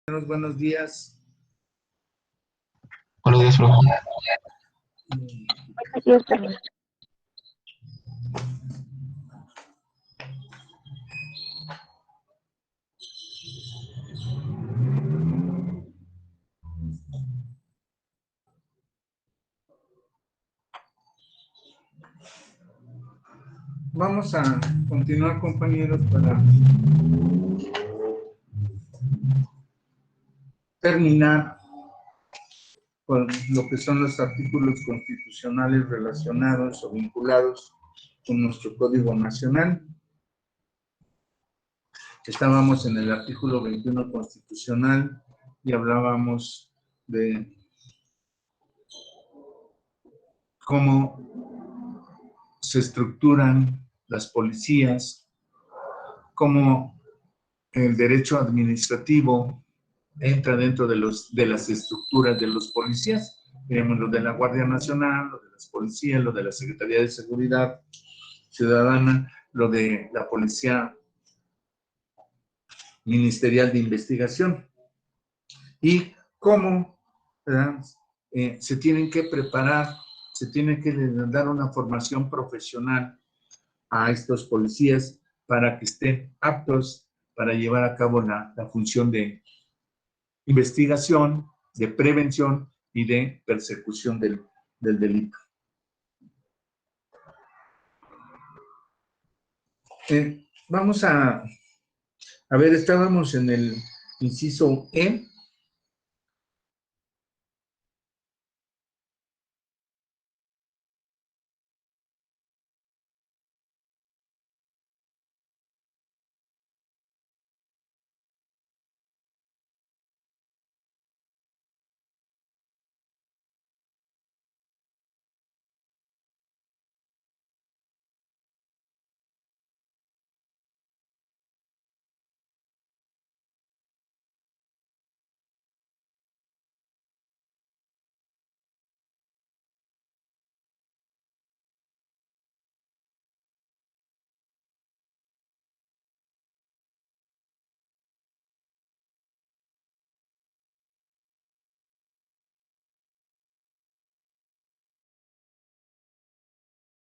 Buenos días. Buenos días, profe. Buenos días, también. Vamos a continuar, compañeros, para terminar con lo que son los artículos constitucionales relacionados o vinculados con nuestro Código Nacional. Estábamos en el artículo 21 constitucional y hablábamos de cómo se estructuran las policías, cómo el derecho administrativo entra dentro de las estructuras de los policías. Tenemos lo de la Guardia Nacional, lo de las policías, lo de la Secretaría de Seguridad Ciudadana, lo de la Policía Ministerial de Investigación. Y cómo, ¿verdad? Se tienen que preparar, se tiene que dar una formación profesional a estos policías para que estén aptos para llevar a cabo la función de investigación, de prevención y de persecución del delito. Vamos a ver, estábamos en el inciso E.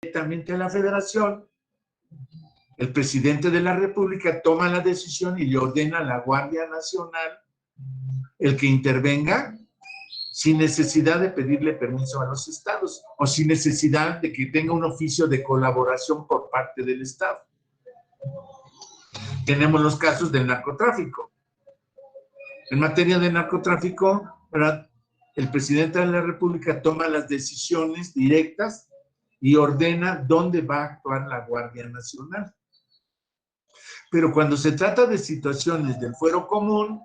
Directamente a la Federación, el presidente de la República toma la decisión y le ordena a la Guardia Nacional el que intervenga sin necesidad de pedirle permiso a los estados o sin necesidad de que tenga un oficio de colaboración por parte del Estado. Tenemos los casos del narcotráfico. En materia de narcotráfico, ¿verdad?, el presidente de la República toma las decisiones directas y ordena dónde va a actuar la Guardia Nacional. Pero cuando se trata de situaciones del fuero común,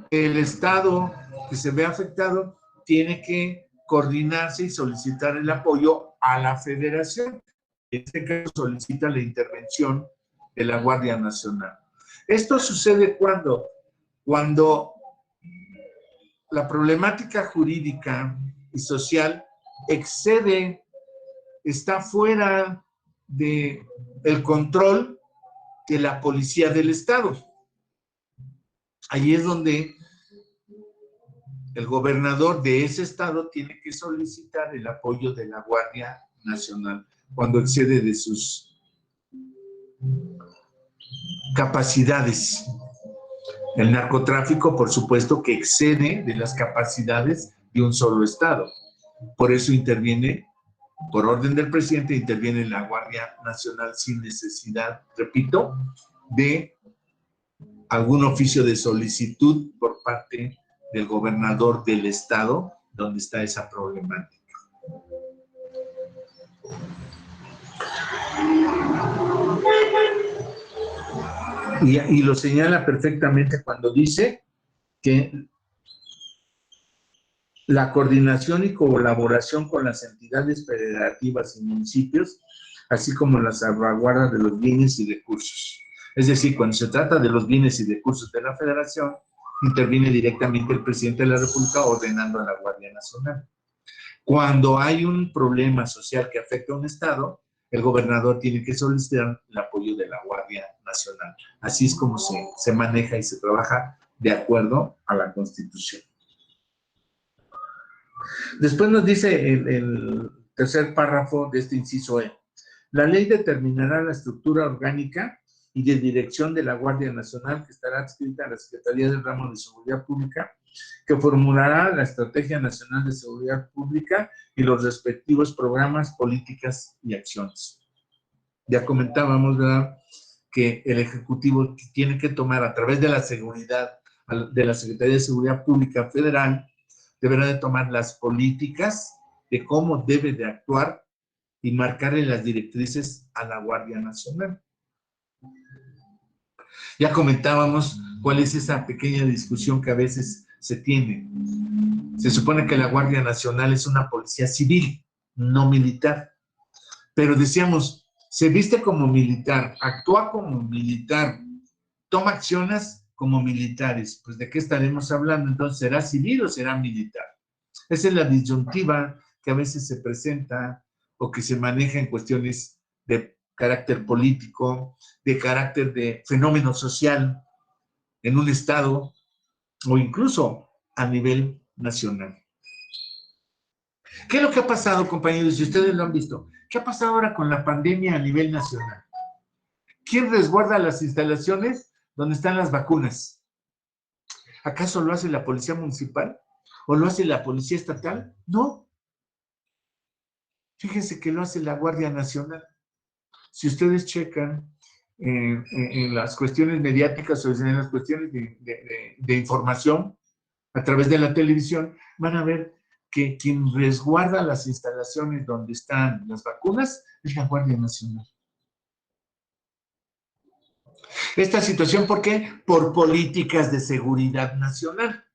el Estado que se ve afectado tiene que coordinarse y solicitar el apoyo a la Federación. En este caso solicita la intervención de la Guardia Nacional. Esto sucede cuando la problemática jurídica y social excede, está fuera del control de la policía del Estado. Ahí es donde el gobernador de ese estado tiene que solicitar el apoyo de la Guardia Nacional cuando excede de sus capacidades. El narcotráfico, por supuesto, que excede de las capacidades de un solo estado. Por eso interviene, por orden del presidente, interviene la Guardia Nacional sin necesidad, repito, de algún oficio de solicitud por parte del gobernador del estado donde está esa problemática. Y lo señala perfectamente cuando dice que la coordinación y colaboración con las entidades federativas y municipios, así como la salvaguarda de los bienes y recursos. Es decir, cuando se trata de los bienes y recursos de la Federación, interviene directamente el presidente de la República ordenando a la Guardia Nacional. Cuando hay un problema social que afecta a un estado, el gobernador tiene que solicitar el apoyo de la Guardia Nacional. Así es como se maneja y se trabaja de acuerdo a la Constitución. Después nos dice el tercer párrafo de este inciso E. La ley determinará la estructura orgánica y de dirección de la Guardia Nacional, que estará adscrita a la Secretaría del Ramo de Seguridad Pública, que formulará la Estrategia Nacional de Seguridad Pública y los respectivos programas, políticas y acciones. Ya comentábamos, ¿verdad?, que el Ejecutivo tiene que tomar a través de la seguridad, de la Secretaría de Seguridad Pública Federal, deberá de tomar las políticas de cómo debe de actuar y marcarle las directrices a la Guardia Nacional. Ya comentábamos cuál es esa pequeña discusión que a veces se tiene. Se supone que la Guardia Nacional es una policía civil, no militar. Pero decíamos, se viste como militar, actúa como militar, toma acciones como militares. Pues, ¿de qué estaremos hablando? Entonces, ¿será civil o será militar? Esa es la disyuntiva que a veces se presenta o que se maneja en cuestiones de carácter político, de carácter de fenómeno social en un estado o incluso a nivel nacional. ¿Qué es lo que ha pasado, compañeros? Si ustedes lo han visto, ¿qué ha pasado ahora con la pandemia a nivel nacional? ¿Quién resguarda las instalaciones donde están las vacunas? ¿Acaso lo hace la policía municipal? ¿O lo hace la policía estatal? No. Fíjense que lo hace la Guardia Nacional. Si ustedes checan en las cuestiones mediáticas o en las cuestiones de información a través de la televisión, van a ver que quien resguarda las instalaciones donde están las vacunas es la Guardia Nacional. Esta situación, ¿por qué? Por políticas de seguridad nacional.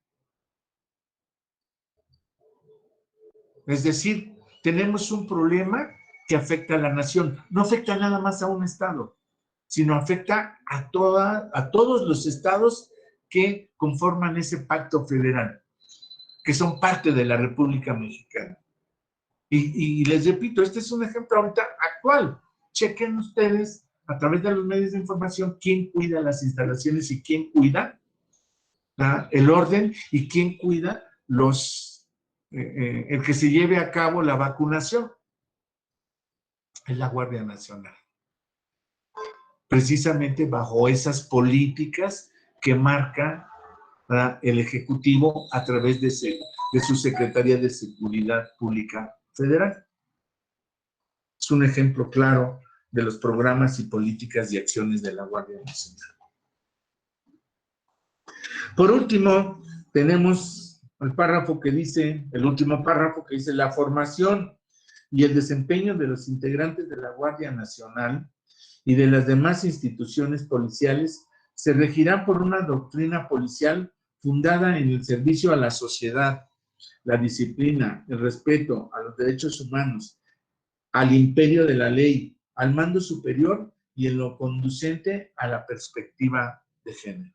Es decir, tenemos un problema que afecta a la nación. No afecta nada más a un estado, sino afecta a todos los estados que conforman ese pacto federal, que son parte de la República Mexicana. Y les repito, este es un ejemplo ahorita actual. Chequen ustedes a través de los medios de información quién cuida las instalaciones y quién cuida el orden y quién cuida el que se lleve a cabo la vacunación. Es la Guardia Nacional. Precisamente bajo esas políticas que marca el Ejecutivo a través de su Secretaría de Seguridad Pública Federal. Es un ejemplo claro de los programas y políticas y acciones de la Guardia Nacional. Por último, tenemos el último párrafo que dice: la formación y el desempeño de los integrantes de la Guardia Nacional y de las demás instituciones policiales se regirán por una doctrina policial fundada en el servicio a la sociedad, la disciplina, el respeto a los derechos humanos, al imperio de la ley, al mando superior y en lo conducente a la perspectiva de género.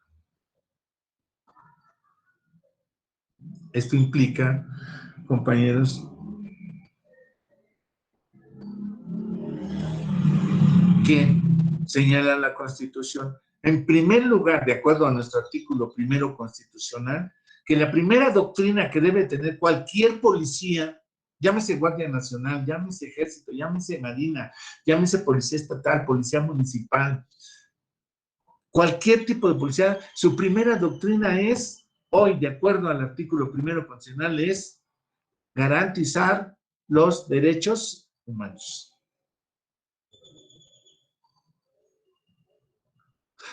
Esto implica, compañeros, que señala la Constitución, en primer lugar, de acuerdo a nuestro artículo primero constitucional, que la primera doctrina que debe tener cualquier policía, llámese Guardia Nacional, llámese Ejército, llámese Marina, llámese Policía Estatal, Policía Municipal, cualquier tipo de policía, su primera doctrina es, hoy, de acuerdo al artículo primero constitucional, es garantizar los derechos humanos.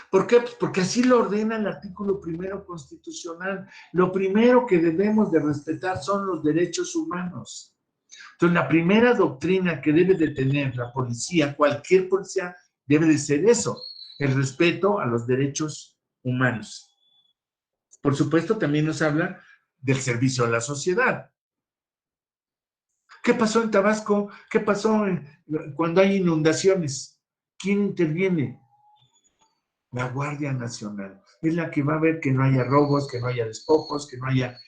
¿Por qué? Pues porque así lo ordena el artículo primero constitucional. Lo primero que debemos de respetar son los derechos humanos. Entonces, la primera doctrina que debe de tener la policía, cualquier policía, debe de ser eso, el respeto a los derechos humanos. Por supuesto, también nos habla del servicio a la sociedad. ¿Qué pasó en Tabasco? ¿Qué pasó cuando hay inundaciones? ¿Quién interviene? La Guardia Nacional. Es la que va a ver que no haya robos, que no haya despojos, que no haya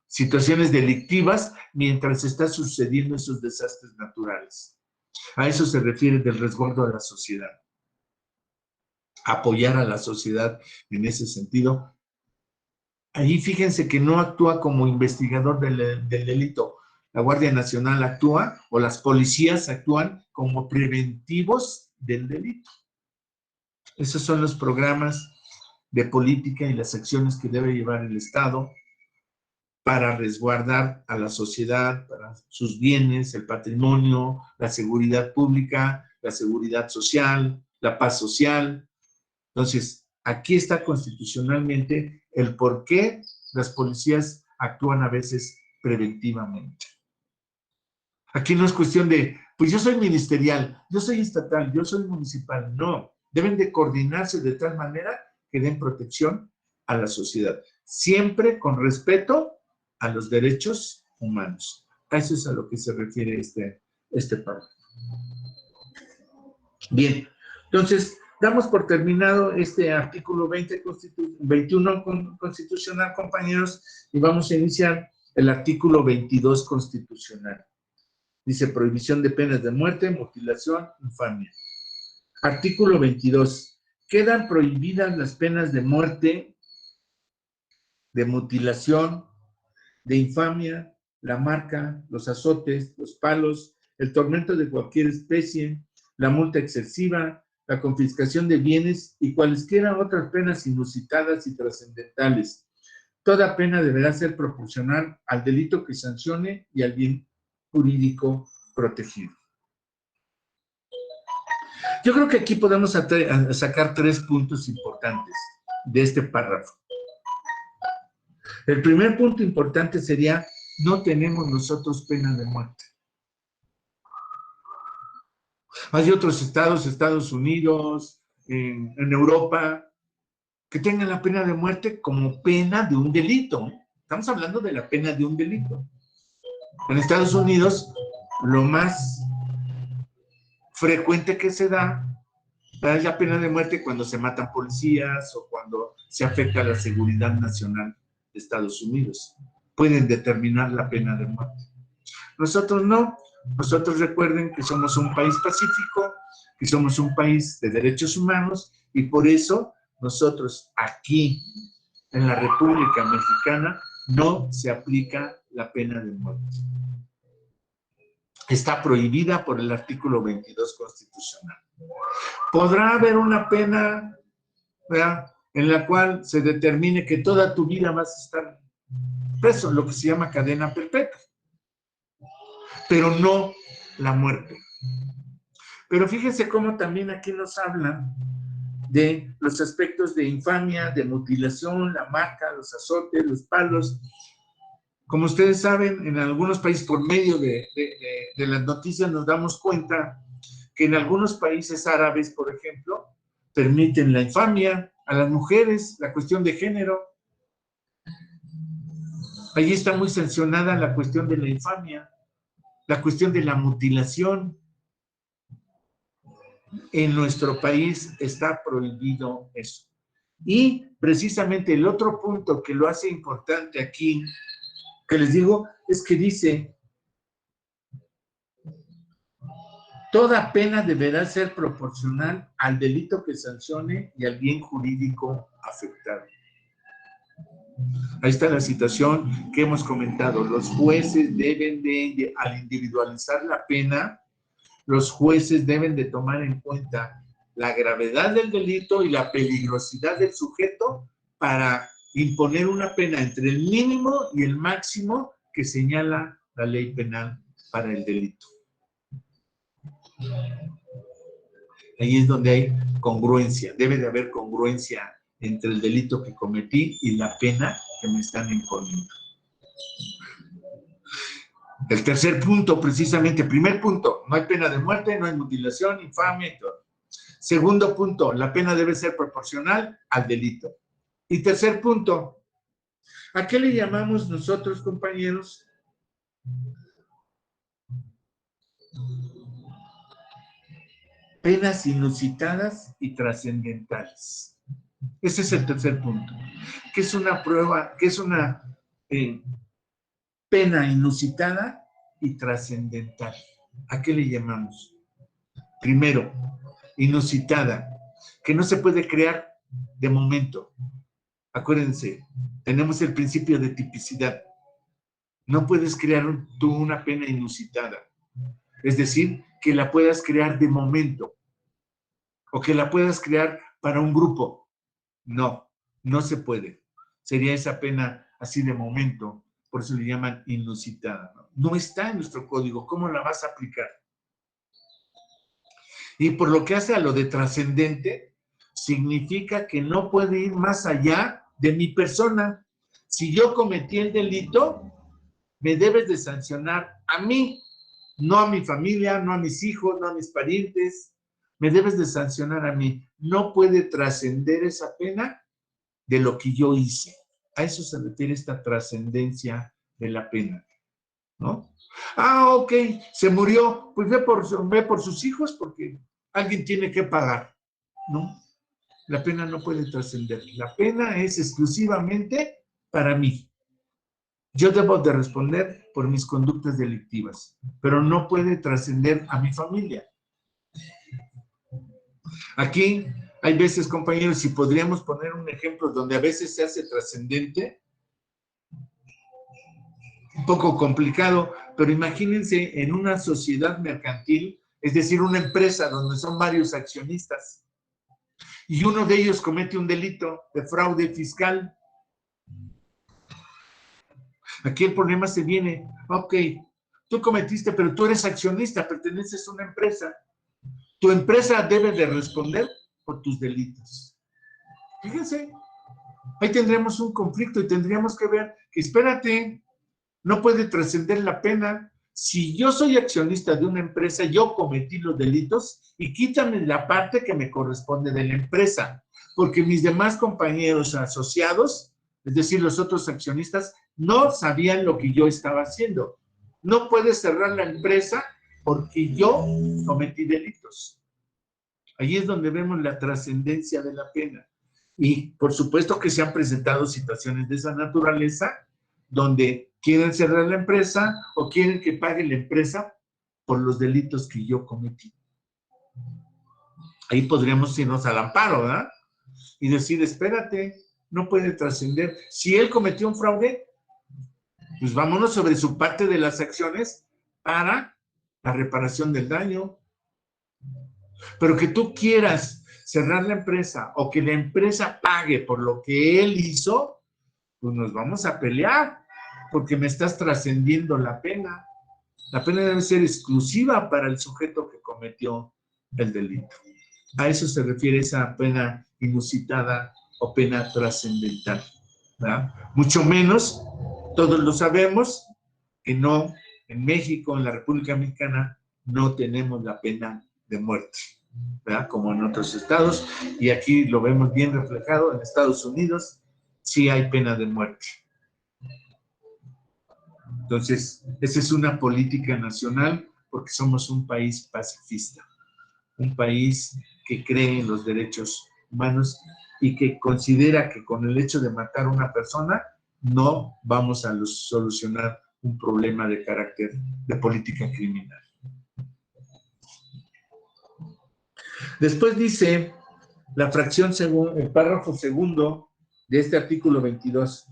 situaciones delictivas mientras está sucediendo esos desastres naturales. A eso se refiere del resguardo a la sociedad. Apoyar a la sociedad en ese sentido. Ahí fíjense que no actúa como investigador del delito. La Guardia Nacional actúa, o las policías actúan como preventivos del delito. Esos son los programas de política y las acciones que debe llevar el Estado para resguardar a la sociedad, para sus bienes, el patrimonio, la seguridad pública, la seguridad social, la paz social. Entonces, aquí está constitucionalmente el por qué las policías actúan a veces preventivamente. Aquí no es cuestión de, pues yo soy ministerial, yo soy estatal, yo soy municipal. No, deben de coordinarse de tal manera que den protección a la sociedad, siempre con respeto a los derechos humanos. A eso es a lo que se refiere este párrafo. Bien, entonces, damos por terminado este artículo 21 constitucional, compañeros, y vamos a iniciar el artículo 22 constitucional. Dice prohibición de penas de muerte, mutilación, infamia. Artículo 22. Quedan prohibidas las penas de muerte, de mutilación, de infamia, la marca, los azotes, los palos, el tormento de cualquier especie, la multa excesiva, la confiscación de bienes y cualesquiera otras penas inusitadas y trascendentales. Toda pena deberá ser proporcional al delito que sancione y al bien jurídico protegido. Yo creo que aquí podemos sacar 3 puntos importantes de este párrafo. El primer punto importante sería, no tenemos nosotros pena de muerte. Hay otros estados, Estados Unidos, en Europa, que tengan la pena de muerte como pena de un delito. Estamos hablando de la pena de un delito. En Estados Unidos, lo más frecuente que se da es la pena de muerte cuando se matan policías o cuando se afecta a la seguridad nacional de Estados Unidos. Pueden determinar la pena de muerte. Nosotros no. Nosotros recuerden que somos un país pacífico, que somos un país de derechos humanos y por eso nosotros aquí en la República Mexicana no se aplica la pena de muerte. Está prohibida por el artículo 22 constitucional. Podrá haber una pena, ¿verdad?, en la cual se determine que toda tu vida vas a estar preso, lo que se llama cadena perpetua, pero no la muerte. Pero fíjense cómo también aquí nos hablan de los aspectos de infamia, de mutilación, la marca, los azotes, los palos. Como ustedes saben, en algunos países, por medio de las noticias, nos damos cuenta que en algunos países árabes, por ejemplo, permiten la infamia a las mujeres, la cuestión de género. Allí está muy sancionada la cuestión de la infamia, la cuestión de la mutilación. En nuestro país está prohibido eso. Y precisamente el otro punto que lo hace importante aquí, que les digo, es que dice, toda pena deberá ser proporcional al delito que sancione y al bien jurídico afectado. Ahí está la situación que hemos comentado. Los jueces deben al individualizar la pena, los jueces deben de tomar en cuenta la gravedad del delito y la peligrosidad del sujeto para imponer una pena entre el mínimo y el máximo que señala la ley penal para el delito. Ahí es donde hay congruencia, debe de haber congruencia entre el delito que cometí y la pena que me están imponiendo. El tercer punto, precisamente, primer punto, no hay pena de muerte, no hay mutilación, infamia y todo. Segundo punto, la pena debe ser proporcional al delito. Y tercer punto, ¿a qué le llamamos nosotros, compañeros? Penas inusitadas y trascendentales. Ese es el tercer punto. ¿Qué es una prueba? ¿Qué es una pena inusitada y trascendental? ¿A qué le llamamos? Primero, inusitada, que no se puede crear de momento. Acuérdense, tenemos el principio de tipicidad. No puedes crear tú una pena inusitada. Es decir, que la puedas crear de momento o que la puedas crear para un grupo. No, no se puede. Sería esa pena así de momento. Por eso le llaman inusitada. No está en nuestro código. ¿Cómo la vas a aplicar? Y por lo que hace a lo de trascendente, significa que no puede ir más allá de mi persona. Si yo cometí el delito, me debes de sancionar a mí, no a mi familia, no a mis hijos, no a mis parientes. Me debes de sancionar a mí. No puede trascender esa pena de lo que yo hice. A eso se refiere esta trascendencia de la pena, ¿no? Ah, ok, se murió, pues ve por sus hijos porque alguien tiene que pagar, ¿no? La pena no puede trascender. La pena es exclusivamente para mí. Yo debo de responder por mis conductas delictivas, pero no puede trascender a mi familia. Aquí hay veces, compañeros, si podríamos poner un ejemplo donde a veces se hace trascendente, un poco complicado, pero imagínense en una sociedad mercantil, es decir, una empresa donde son varios accionistas, y uno de ellos comete un delito de fraude fiscal. Aquí el problema se viene, ok, tú cometiste, pero tú eres accionista, perteneces a una empresa. Tu empresa debe de responder por tus delitos. Fíjense, ahí tendríamos un conflicto y tendríamos que ver que, espérate, no puede trascender la pena. Si yo soy accionista de una empresa, yo cometí los delitos y quítame la parte que me corresponde de la empresa, porque mis demás compañeros asociados, es decir, los otros accionistas, no sabían lo que yo estaba haciendo. No puedes cerrar la empresa porque yo cometí delitos. Ahí es donde vemos la trascendencia de la pena. Y por supuesto que se han presentado situaciones de esa naturaleza donde quieren cerrar la empresa o quieren que pague la empresa por los delitos que yo cometí. Ahí podríamos irnos al amparo, ¿verdad? Y decir, espérate, no puede trascender. Si él cometió un fraude, pues vámonos sobre su parte de las acciones para la reparación del daño. Pero que tú quieras cerrar la empresa o que la empresa pague por lo que él hizo, pues nos vamos a pelear porque me estás trascendiendo la pena. La pena debe ser exclusiva para el sujeto que cometió el delito. A eso se refiere esa pena inusitada o pena trascendental, ¿verdad? Mucho menos, todos lo sabemos, que no, en México, en la República Mexicana, no tenemos la pena de muerte, ¿verdad? Como en otros estados, y aquí lo vemos bien reflejado, en Estados Unidos sí hay pena de muerte. Entonces, esa es una política nacional porque somos un país pacifista, un país que cree en los derechos humanos y que considera que con el hecho de matar a una persona no vamos a solucionar un problema de carácter de política criminal. Después dice la fracción el párrafo segundo de este artículo 22.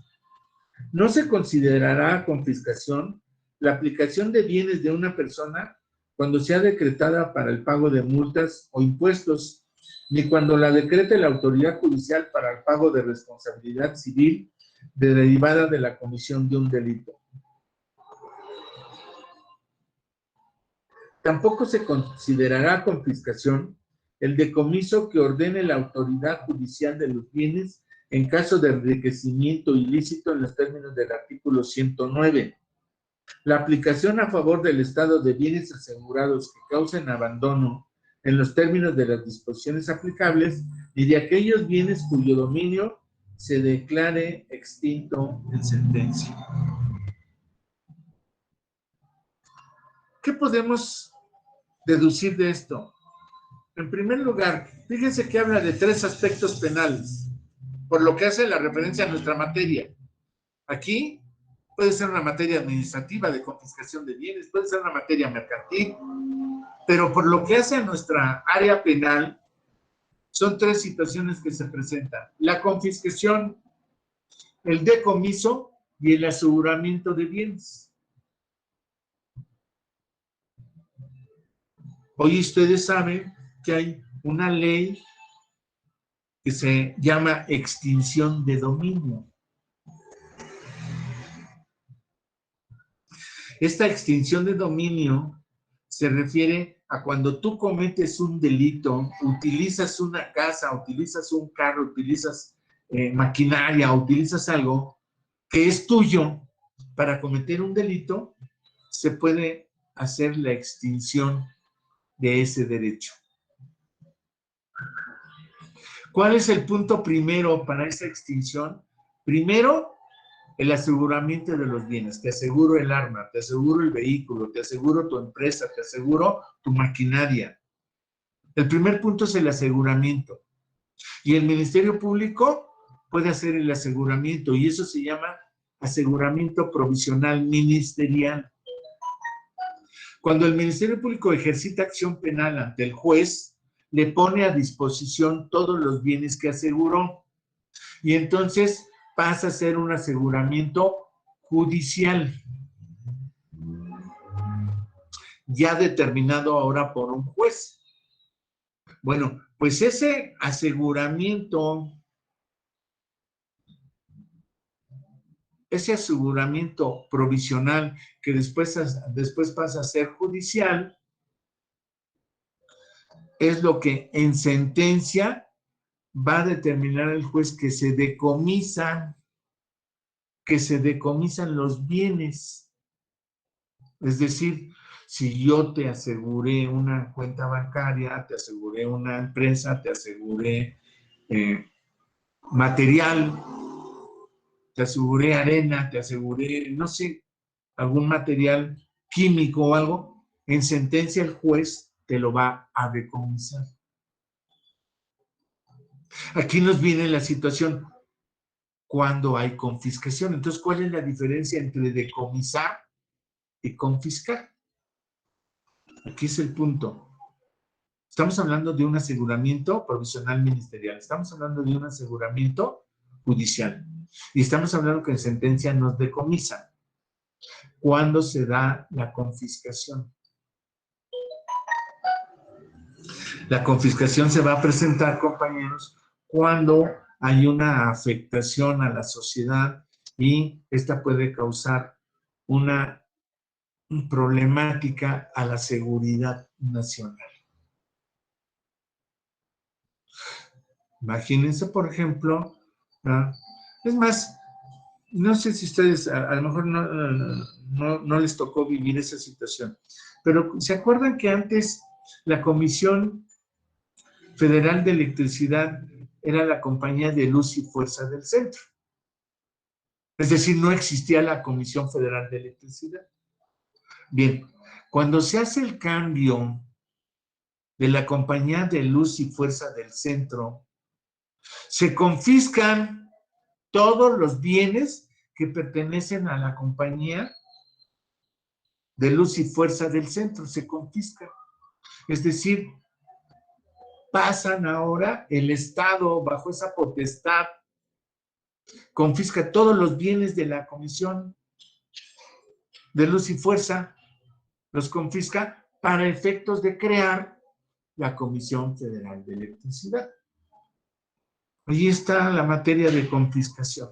No se considerará confiscación la aplicación de bienes de una persona cuando sea decretada para el pago de multas o impuestos, ni cuando la decrete la autoridad judicial para el pago de responsabilidad civil derivada de la comisión de un delito. Tampoco se considerará confiscación el decomiso que ordene la autoridad judicial de los bienes en caso de enriquecimiento ilícito en los términos del artículo 109. La aplicación a favor del Estado de bienes asegurados que causen abandono en los términos de las disposiciones aplicables y de aquellos bienes cuyo dominio se declare extinto en sentencia. ¿Qué podemos deducir de esto? En primer lugar, fíjense que habla de 3 aspectos penales, por lo que hace la referencia a nuestra materia. Aquí puede ser una materia administrativa de confiscación de bienes, puede ser una materia mercantil, pero por lo que hace a nuestra área penal, son 3 situaciones que se presentan: la confiscación, el decomiso y el aseguramiento de bienes. Hoy ustedes saben que hay una ley que se llama extinción de dominio. Esta extinción de dominio se refiere a cuando tú cometes un delito, utilizas una casa, utilizas un carro, utilizas maquinaria, utilizas algo que es tuyo para cometer un delito, se puede hacer la extinción de ese derecho. ¿Cuál es el punto primero para esa extinción? Primero, el aseguramiento de los bienes. Te aseguro el arma, te aseguro el vehículo, te aseguro tu empresa, te aseguro tu maquinaria. El primer punto es el aseguramiento. Y el Ministerio Público puede hacer el aseguramiento, y eso se llama aseguramiento provisional ministerial. Cuando el Ministerio Público ejercita acción penal ante el juez, le pone a disposición todos los bienes que aseguró. Y entonces pasa a ser un aseguramiento judicial, ya determinado ahora por un juez. Bueno, pues ese aseguramiento provisional que después pasa a ser judicial, es lo que en sentencia va a determinar el juez que se decomisan los bienes. Es decir, si yo te aseguré una cuenta bancaria, te aseguré una empresa, te aseguré material, te aseguré arena, te aseguré, no sé, algún material químico o algo, en sentencia el juez te lo va a decomisar. Aquí nos viene la situación cuando hay confiscación. Entonces, ¿cuál es la diferencia entre decomisar y confiscar? Aquí es el punto. Estamos hablando de un aseguramiento provisional ministerial, estamos hablando de un aseguramiento judicial y estamos hablando que en sentencia nos decomisa. ¿Cuándo se da la confiscación? La confiscación se va a presentar, compañeros, cuando hay una afectación a la sociedad y esta puede causar una problemática a la seguridad nacional. Imagínense, por ejemplo, ¿no? Es más, no sé si ustedes, a lo mejor no les tocó vivir esa situación, pero ¿se acuerdan que antes la Comisión Federal de Electricidad era la Compañía de Luz y Fuerza del Centro? Es decir, no existía la Comisión Federal de Electricidad. Bien, cuando se hace el cambio de la Compañía de Luz y Fuerza del Centro, se confiscan todos los bienes que pertenecen a la Compañía de Luz y Fuerza del Centro, se confiscan. Es decir, pasan ahora el Estado bajo esa potestad, confisca todos los bienes de la Comisión de Luz y Fuerza, los confisca para efectos de crear la Comisión Federal de Electricidad. Ahí está la materia de confiscación.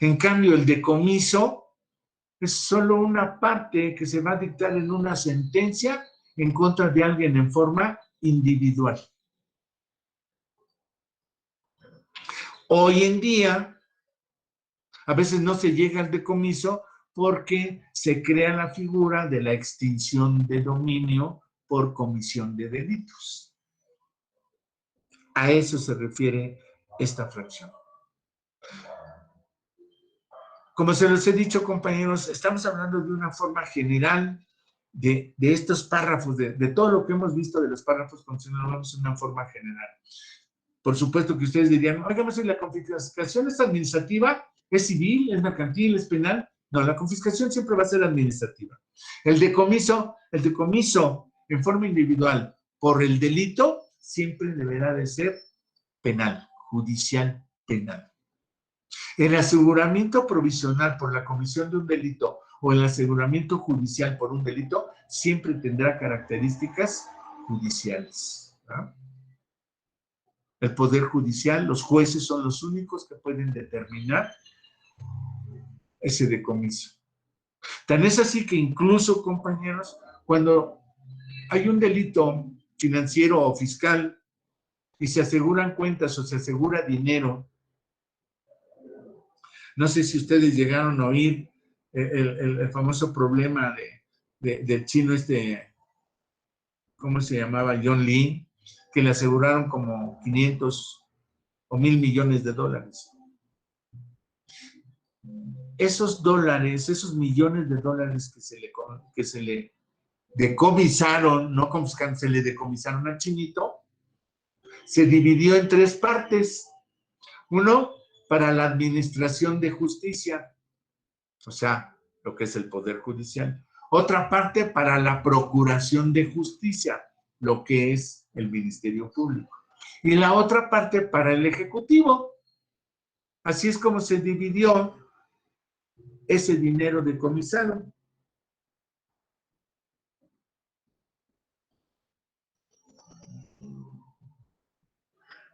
En cambio, el decomiso es solo una parte que se va a dictar en una sentencia en contra de alguien en forma individual. Hoy en día, a veces no se llega al decomiso porque se crea la figura de la extinción de dominio por comisión de delitos. A eso se refiere esta fracción. Como se los he dicho, compañeros, estamos hablando de una forma general de estos párrafos, de todo lo que hemos visto de los párrafos constitucionales en una forma general. Por supuesto que ustedes dirían, oigan, la confiscación es administrativa, ¿Es civil? ¿Es mercantil? ¿Es penal? No, la confiscación siempre va a ser administrativa. El decomiso en forma individual por el delito siempre deberá de ser penal, judicial penal. El aseguramiento provisional por la comisión de un delito o el aseguramiento judicial por un delito siempre tendrá características judiciales, ¿no? El Poder Judicial, los jueces son los únicos que pueden determinar ese decomiso. Tan es así que incluso, compañeros, cuando hay un delito financiero o fiscal y se aseguran cuentas o se asegura dinero, no sé si ustedes llegaron a oír el famoso problema del chino ¿cómo se llamaba? John Lee, que le aseguraron como 500 o 1,000 millones de dólares. Esos dólares, esos millones de dólares que se le decomisaron, no confiscaron, se le decomisaron al chinito, se dividió en 3 partes. Uno, para la administración de justicia, o sea, lo que es el Poder Judicial. Otra parte para la procuración de justicia, lo que es el Ministerio Público. Y la otra parte para el Ejecutivo. Así es como se dividió ese dinero decomisado.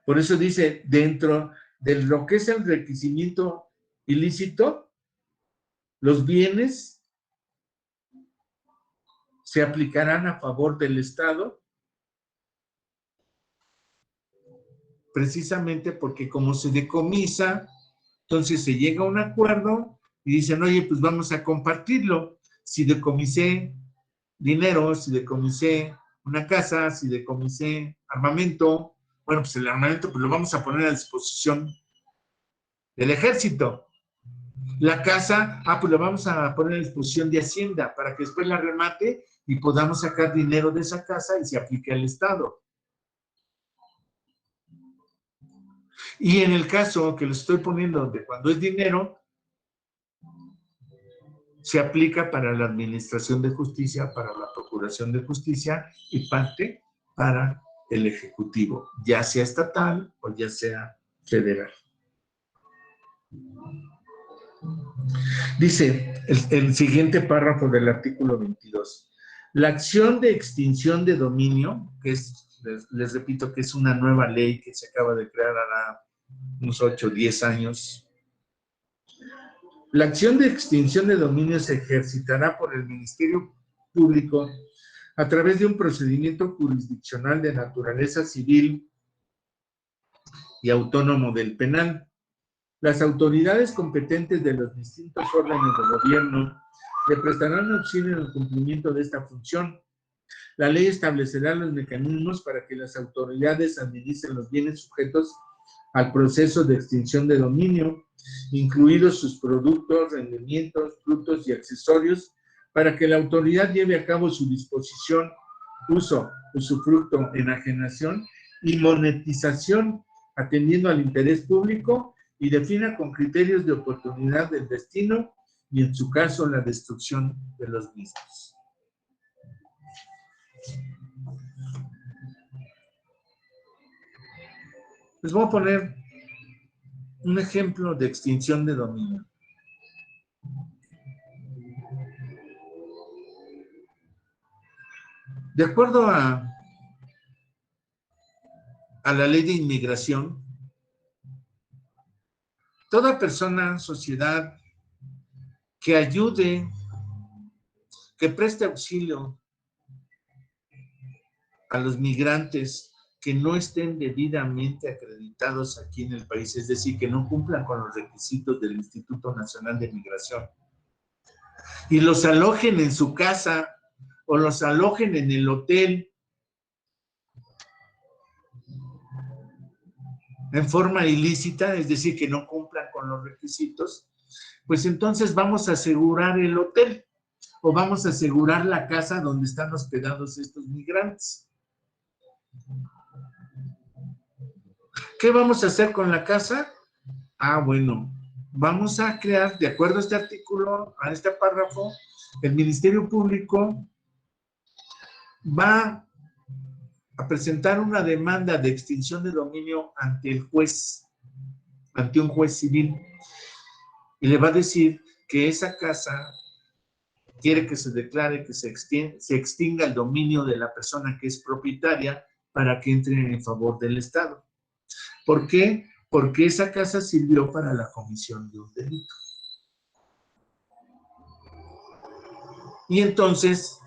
Por eso dice, dentro de lo que es el requisimiento ilícito, los bienes se aplicarán a favor del Estado, precisamente porque como se decomisa, entonces se llega a un acuerdo y dicen, oye, pues vamos a compartirlo. Si decomisé dinero, si decomisé una casa, si decomisé armamento, bueno, pues el armamento pues lo vamos a poner a disposición del ejército. La casa, pues la vamos a poner a disposición de Hacienda para que después la remate y podamos sacar dinero de esa casa y se aplique al Estado. Y en el caso que lo estoy poniendo de cuando es dinero, se aplica para la administración de justicia, para la procuración de justicia y parte para el ejecutivo, ya sea estatal o ya sea federal. Dice el siguiente párrafo del artículo 22. La acción de extinción de dominio, que es, les repito que es una nueva ley que se acaba de crear hará unos 8 o 10 años. La acción de extinción de dominio se ejercitará por el Ministerio Público a través de un procedimiento jurisdiccional de naturaleza civil y autónomo del penal. Las autoridades competentes de los distintos órdenes de gobierno le prestarán auxilio en el cumplimiento de esta función. La ley establecerá los mecanismos para que las autoridades administren los bienes sujetos al proceso de extinción de dominio, incluidos sus productos, rendimientos, frutos y accesorios, para que la autoridad lleve a cabo su disposición, uso, usufructo, enajenación y monetización, atendiendo al interés público y defina con criterios de oportunidad del destino y, en su caso, la destrucción de los mismos. Les voy a poner un ejemplo de extinción de dominio. De acuerdo a la ley de inmigración, toda persona, sociedad que ayude, que preste auxilio a los migrantes que no estén debidamente acreditados aquí en el país, es decir, que no cumplan con los requisitos del Instituto Nacional de Migración, y los alojen en su casa o los alojen en el hotel en forma ilícita, es decir, que no cumplan con los requisitos, pues entonces vamos a asegurar el hotel o vamos a asegurar la casa donde están hospedados estos migrantes. ¿Qué vamos a hacer con la casa? Ah, bueno, vamos a crear, de acuerdo a este artículo, a este párrafo, el Ministerio Público va a presentar una demanda de extinción de dominio ante el juez, ante un juez civil, y le va a decir que esa casa quiere que se declare que se extinga el dominio de la persona que es propietaria para que entre en favor del Estado. ¿Por qué? Porque esa casa sirvió para la comisión de un delito. Y entonces,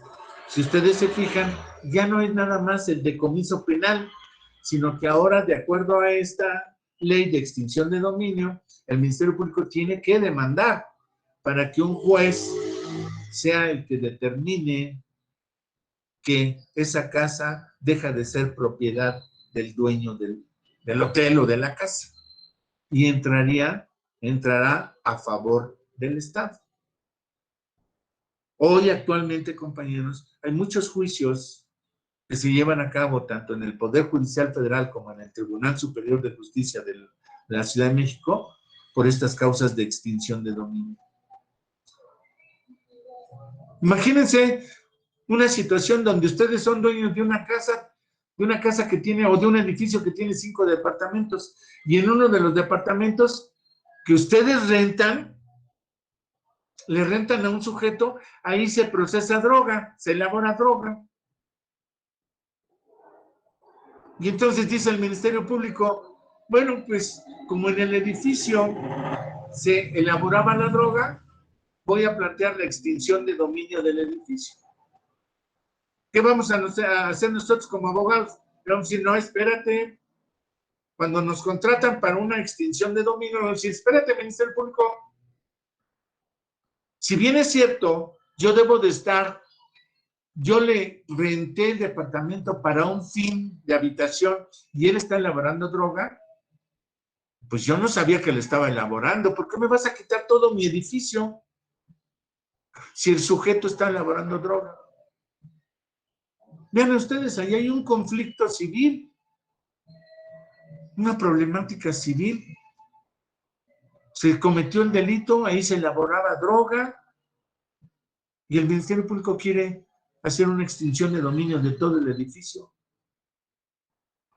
si ustedes se fijan, ya no es nada más el decomiso penal, sino que ahora, de acuerdo a esta ley de extinción de dominio, el Ministerio Público tiene que demandar para que un juez sea el que determine que esa casa deja de ser propiedad del dueño del hotel o de la casa. Y entrará a favor del Estado. Hoy actualmente, compañeros, hay muchos juicios que se llevan a cabo tanto en el Poder Judicial Federal como en el Tribunal Superior de Justicia de la Ciudad de México por estas causas de extinción de dominio. Imagínense una situación donde ustedes son dueños de una casa que tiene, o de un edificio que tiene 5 departamentos, y en uno de los departamentos que ustedes rentan, le rentan a un sujeto, ahí se procesa droga, se elabora droga. Y entonces dice el Ministerio Público, bueno, pues como en el edificio se elaboraba la droga, voy a plantear la extinción de dominio del edificio. ¿Qué vamos a hacer nosotros como abogados? Vamos a decir, no, espérate. Cuando nos contratan para una extinción de dominio, vamos a decir, espérate, Ministerio Público. Si bien es cierto, yo le renté el departamento para un fin de habitación y él está elaborando droga, pues yo no sabía que le estaba elaborando. ¿Por qué me vas a quitar todo mi edificio si el sujeto está elaborando droga? Vean ustedes, ahí hay un conflicto civil, una problemática civil. Se cometió el delito, ahí se elaboraba droga y el Ministerio Público quiere hacer una extinción de dominio de todo el edificio.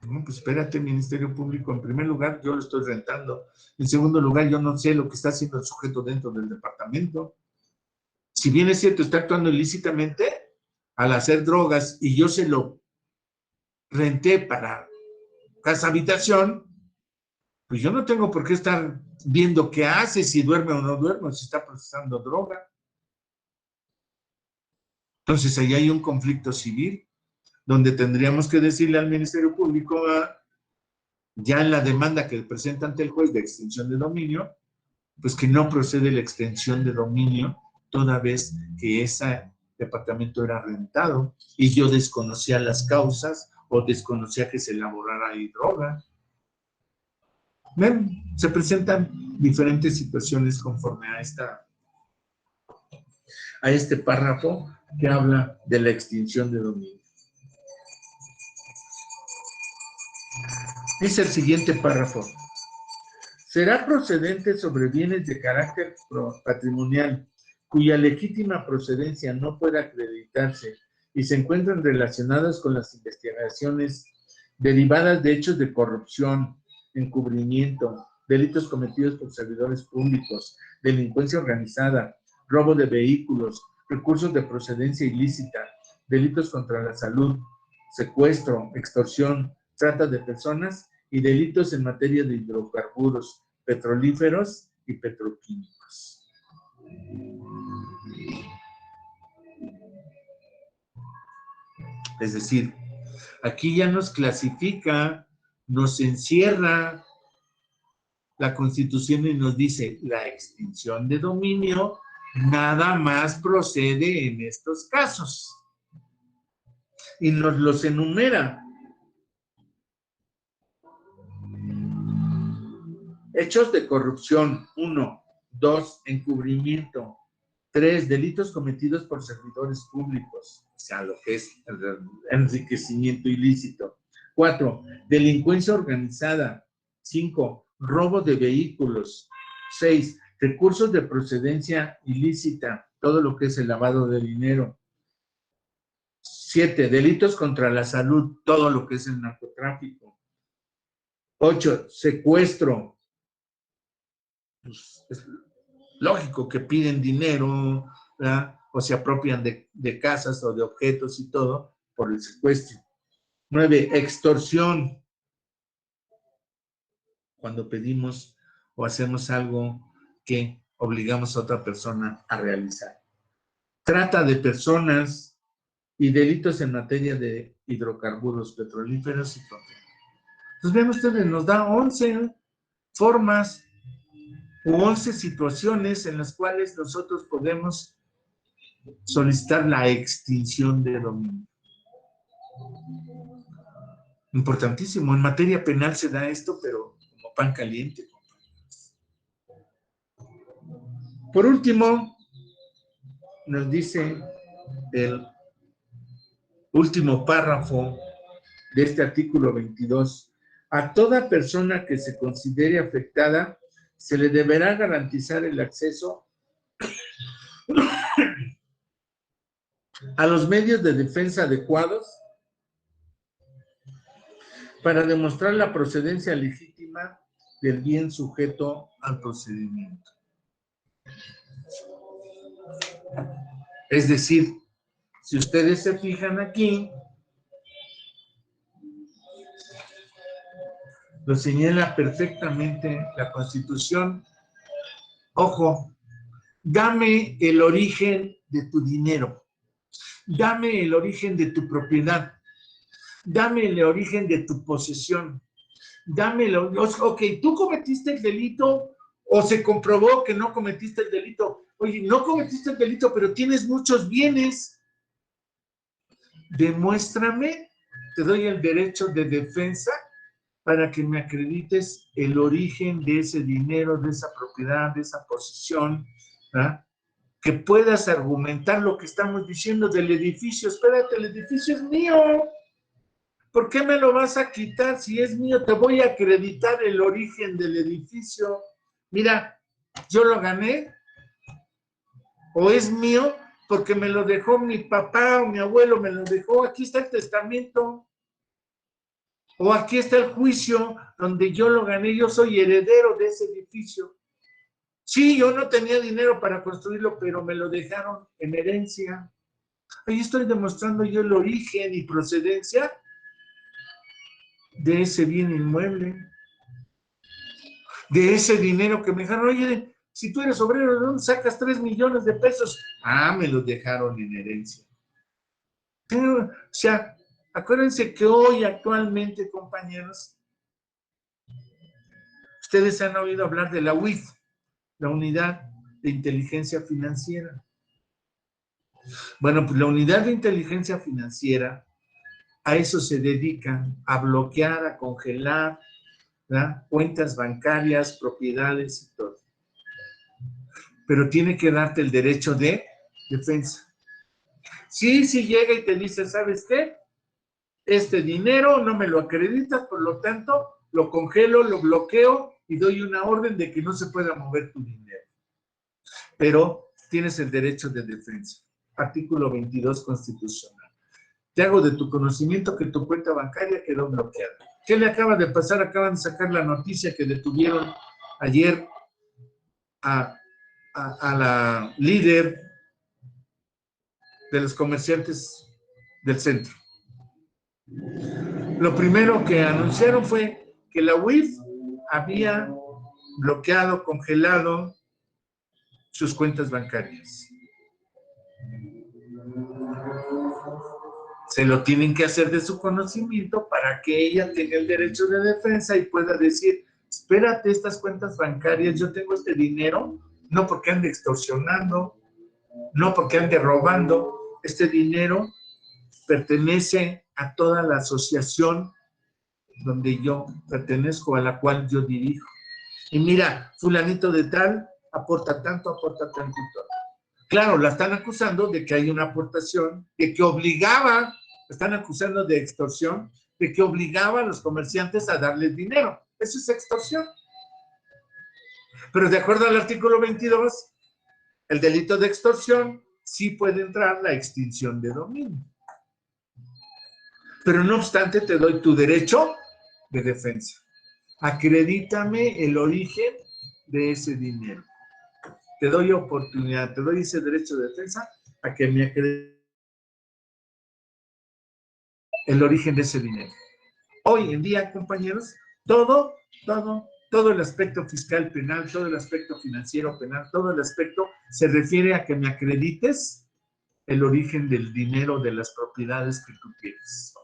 No, pues espérate, Ministerio Público, en primer lugar yo lo estoy rentando, en segundo lugar yo no sé lo que está haciendo el sujeto dentro del departamento. Si bien es cierto, está actuando ilícitamente al hacer drogas y yo se lo renté para casa habitación, pues yo no tengo por qué estar viendo qué hace, si duerme o no duerme, si está procesando droga. Entonces ahí hay un conflicto civil donde tendríamos que decirle al Ministerio Público, ya en la demanda que presenta ante el juez de extinción de dominio, pues que no procede la extensión de dominio toda vez que ese departamento era rentado y yo desconocía las causas o desconocía que se elaborara ahí droga. Ven, se presentan diferentes situaciones conforme a este párrafo que habla de la extinción de dominio. Dice el siguiente párrafo. Será procedente sobre bienes de carácter patrimonial cuya legítima procedencia no pueda acreditarse y se encuentran relacionadas con las investigaciones derivadas de hechos de corrupción, encubrimiento, delitos cometidos por servidores públicos, delincuencia organizada, robo de vehículos, recursos de procedencia ilícita, delitos contra la salud, secuestro, extorsión, trata de personas y delitos en materia de hidrocarburos, petrolíferos y petroquímicos. Es decir, aquí ya nos clasifica, nos encierra la Constitución y nos dice, la extinción de dominio nada más procede en estos casos. Y nos los enumera. Hechos de corrupción, 1. 2. Encubrimiento. 3. Delitos cometidos por servidores públicos, o sea, lo que es el enriquecimiento ilícito. 4. Delincuencia organizada. 5. Robo de vehículos. 6, recursos de procedencia ilícita, todo lo que es el lavado de dinero. 7, delitos contra la salud, todo lo que es el narcotráfico. 8, secuestro. Pues es lógico que piden dinero, ¿verdad? O se apropian de casas o de objetos y todo por el secuestro. 9, extorsión. Cuando pedimos o hacemos algo que obligamos a otra persona a realizar. Trata de personas y delitos en materia de hidrocarburos petrolíferos y todo. Entonces, vean ustedes, nos da 11 formas u 11 situaciones en las cuales nosotros podemos solicitar la extinción de dominio. Importantísimo. En materia penal se da esto, pero como pan caliente. Por último, nos dice el último párrafo de este artículo 22. A toda persona que se considere afectada se le deberá garantizar el acceso a los medios de defensa adecuados para demostrar la procedencia legítima del bien sujeto al procedimiento. Es decir, si ustedes se fijan aquí, lo señala perfectamente la Constitución. Ojo, dame el origen de tu dinero, dame el origen de tu propiedad, dame el origen de tu posesión, dámelo. Ok, tú cometiste el delito o se comprobó que no cometiste el delito. Oye, no cometiste el delito, pero tienes muchos bienes. Demuéstrame, te doy el derecho de defensa para que me acredites el origen de ese dinero, de esa propiedad, de esa posesión, ¿verdad? Que puedas argumentar lo que estamos diciendo del edificio. Espérate, el edificio es mío. ¿Por qué me lo vas a quitar si es mío? Te voy a acreditar el origen del edificio. Mira, yo lo gané, o es mío porque me lo dejó mi papá o mi abuelo, me lo dejó. Aquí está el testamento. O aquí está el juicio donde yo lo gané, yo soy heredero de ese edificio. Sí, yo no tenía dinero para construirlo, pero me lo dejaron en herencia. Ahí estoy demostrando yo el origen y procedencia de ese bien inmueble, de ese dinero que me dejaron. Oye, si tú eres obrero, ¿de dónde sacas 3 millones de pesos? Ah, me los dejaron en herencia. Pero, o sea, acuérdense que hoy actualmente, compañeros, ustedes han oído hablar de la UIF, la Unidad de Inteligencia Financiera. Bueno, pues la Unidad de Inteligencia Financiera a eso se dedican, a bloquear, a congelar, ¿verdad? Cuentas bancarias, propiedades y todo. Pero tiene que darte el derecho de defensa. Sí, llega y te dice, ¿sabes qué? Este dinero no me lo acreditas, por lo tanto, lo congelo, lo bloqueo y doy una orden de que no se pueda mover tu dinero. Pero tienes el derecho de defensa. Artículo 22 constitucional. Te hago de tu conocimiento que tu cuenta bancaria quedó bloqueada. ¿Qué le acaba de pasar? Acaban de sacar la noticia que detuvieron ayer a la líder de los comerciantes del centro. Lo primero que anunciaron fue que la UIF había bloqueado, congelado sus cuentas bancarias. Se lo tienen que hacer de su conocimiento para que ella tenga el derecho de defensa y pueda decir, espérate, estas cuentas bancarias, yo tengo este dinero, no porque ande extorsionando, no porque ande robando, este dinero pertenece a toda la asociación donde yo pertenezco, a la cual yo dirijo. Y mira, fulanito de tal aporta tanto y todo. Claro, la están acusando de que hay una aportación, de que obligaba, están acusando de extorsión, de que obligaba a los comerciantes a darles dinero. Eso es extorsión. Pero de acuerdo al artículo 22, el delito de extorsión sí puede entrar la extinción de dominio. Pero no obstante, te doy tu derecho de defensa. Acredítame el origen de ese dinero. Te doy oportunidad, te doy ese derecho de defensa a que me acredite el origen de ese dinero. Hoy en día, compañeros, todo el aspecto fiscal penal, todo el aspecto financiero penal, todo el aspecto se refiere a que me acredites el origen del dinero, de las propiedades que tú tienes.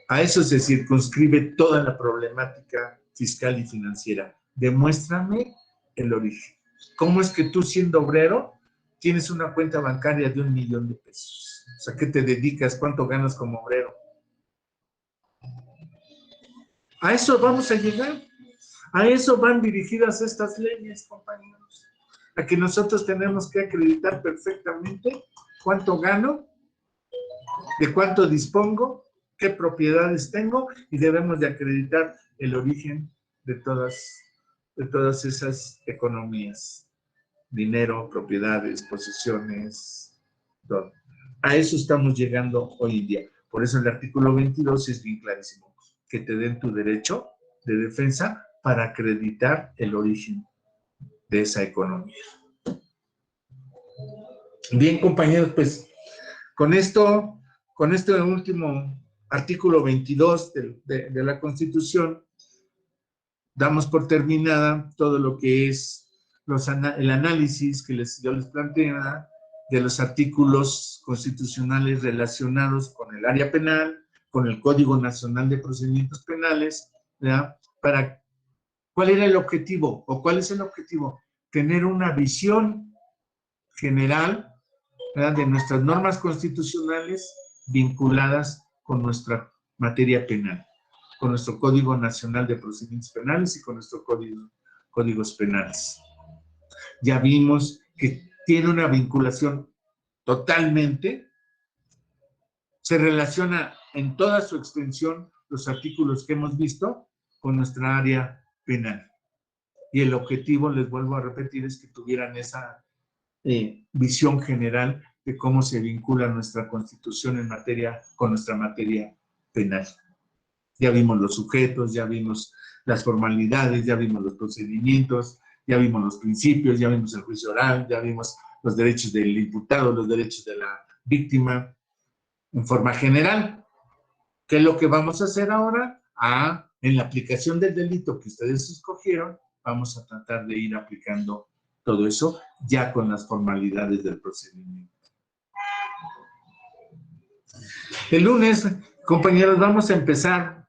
A eso se circunscribe toda la problemática fiscal y financiera. Demuéstrame el origen. ¿Cómo es que tú, siendo obrero, tienes una cuenta bancaria de 1 millón de pesos? O sea, ¿qué te dedicas? ¿Cuánto ganas como obrero? A eso vamos a llegar. A eso van dirigidas estas leyes, compañeros. A que nosotros tenemos que acreditar perfectamente cuánto gano, de cuánto dispongo, qué propiedades tengo, y debemos de acreditar el origen de todas esas economías. Dinero, propiedades, posesiones, todo. A eso estamos llegando hoy en día. Por eso el artículo 22 es bien clarísimo, que te den tu derecho de defensa para acreditar el origen de esa economía. Bien, compañeros, pues con este último artículo 22 de la Constitución, damos por terminada todo lo que es el análisis que yo les planteé de los artículos constitucionales relacionados con el área penal, con el Código Nacional de Procedimientos Penales, ¿verdad? ¿Cuál era el objetivo? ¿O cuál es el objetivo? Tener una visión general, ¿verdad?, de nuestras normas constitucionales vinculadas con nuestra materia penal, con nuestro Código Nacional de Procedimientos Penales y con nuestros códigos penales. Ya vimos que tiene una vinculación totalmente, se relaciona en toda su extensión los artículos que hemos visto con nuestra área penal. Y el objetivo, les vuelvo a repetir, es que tuvieran esa visión general de cómo se vincula nuestra Constitución con nuestra materia penal. Ya vimos los sujetos, ya vimos las formalidades, ya vimos los procedimientos, ya vimos los principios, ya vimos el juicio oral, ya vimos los derechos del imputado, los derechos de la víctima, en forma general. ¿Qué es lo que vamos a hacer ahora? En la aplicación del delito que ustedes escogieron, vamos a tratar de ir aplicando todo eso ya con las formalidades del procedimiento. El lunes, compañeros, vamos a empezar.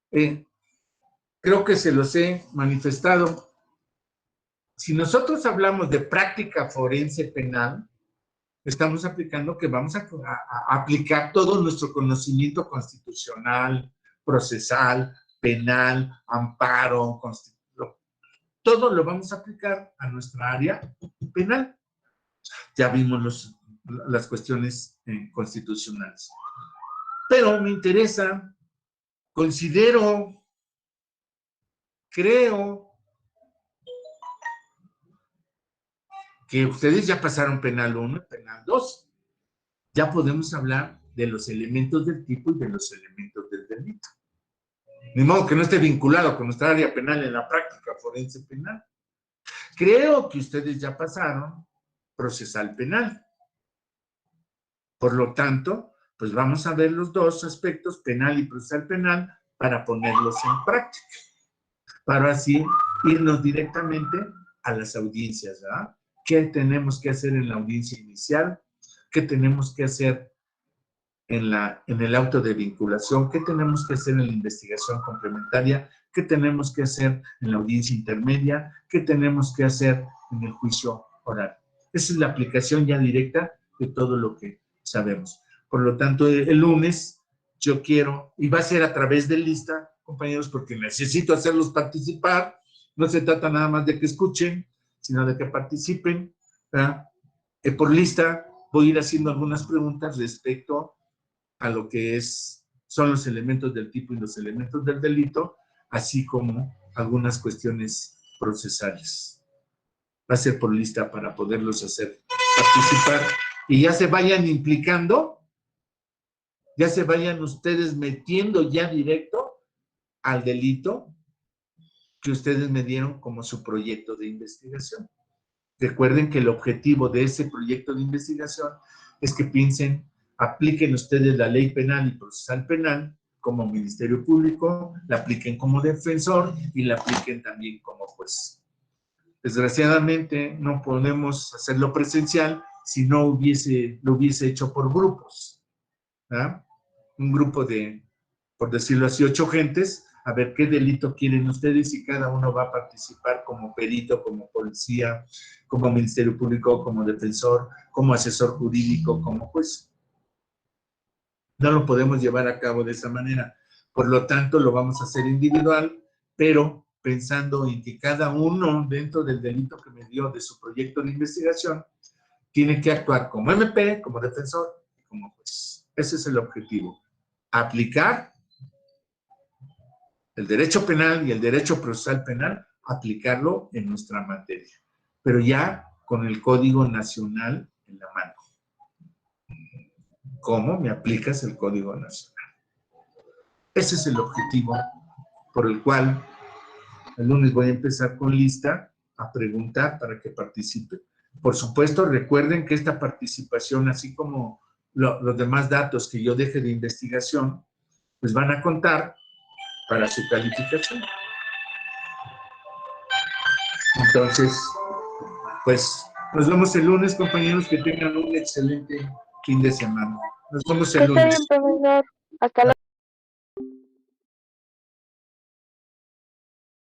Creo que se los he manifestado. Si nosotros hablamos de práctica forense penal, estamos aplicando que vamos a aplicar todo nuestro conocimiento constitucional, procesal, penal, amparo, todo lo vamos a aplicar a nuestra área penal. Ya vimos las cuestiones constitucionales. Pero me interesa, considero, creo que ustedes ya pasaron penal 1, penal 2. Ya podemos hablar de los elementos del tipo y de los elementos del delito. De modo que no esté vinculado con nuestra área penal en la práctica forense penal. Creo que ustedes ya pasaron procesal penal. Por lo tanto, pues vamos a ver los dos aspectos, penal y procesal penal, para ponerlos en práctica. Para así irnos directamente a las audiencias, ¿verdad? ¿Qué tenemos que hacer en la audiencia inicial? ¿Qué tenemos que hacer en el auto de vinculación? ¿Qué tenemos que hacer en la investigación complementaria? ¿Qué tenemos que hacer en la audiencia intermedia? ¿Qué tenemos que hacer en el juicio oral? Esa es la aplicación ya directa de todo lo que sabemos. Por lo tanto, el lunes yo quiero, y va a ser a través de lista, compañeros, porque necesito hacerlos participar. No se trata nada más de que escuchen, sino de que participen, ¿verdad? Por lista voy a ir haciendo algunas preguntas respecto a lo que son los elementos del tipo y los elementos del delito, así como algunas cuestiones procesales. Va a ser por lista para poderlos hacer participar y ya se vayan implicando, ya se vayan ustedes metiendo ya directo al delito que ustedes me dieron como su proyecto de investigación. Recuerden que el objetivo de ese proyecto de investigación es que piensen, apliquen ustedes la ley penal y procesal penal como Ministerio Público, la apliquen como defensor y la apliquen también como juez. Desgraciadamente no podemos hacerlo presencial si no lo hubiese hecho por grupos, ¿verdad? Un grupo de, por decirlo así, 8 gentes, a ver qué delito quieren ustedes y cada uno va a participar como perito, como policía, como Ministerio Público, como defensor, como asesor jurídico, como juez. No lo podemos llevar a cabo de esa manera. Por lo tanto, lo vamos a hacer individual, pero pensando en que cada uno dentro del delito que me dio de su proyecto de investigación tiene que actuar como MP, como defensor y como juez. Ese es el objetivo. Aplicar el derecho penal y el derecho procesal penal, aplicarlo en nuestra materia, pero ya con el Código Nacional en la mano. ¿Cómo me aplicas el Código Nacional? Ese es el objetivo por el cual el lunes voy a empezar con lista a preguntar para que participen. Por supuesto, recuerden que esta participación, así como los demás datos que yo deje de investigación, pues van a contar para su calificación. Entonces, pues nos vemos el lunes, compañeros, que tengan un excelente fin de semana. Nos vemos el lunes. Está bien, profesor. Hasta luego.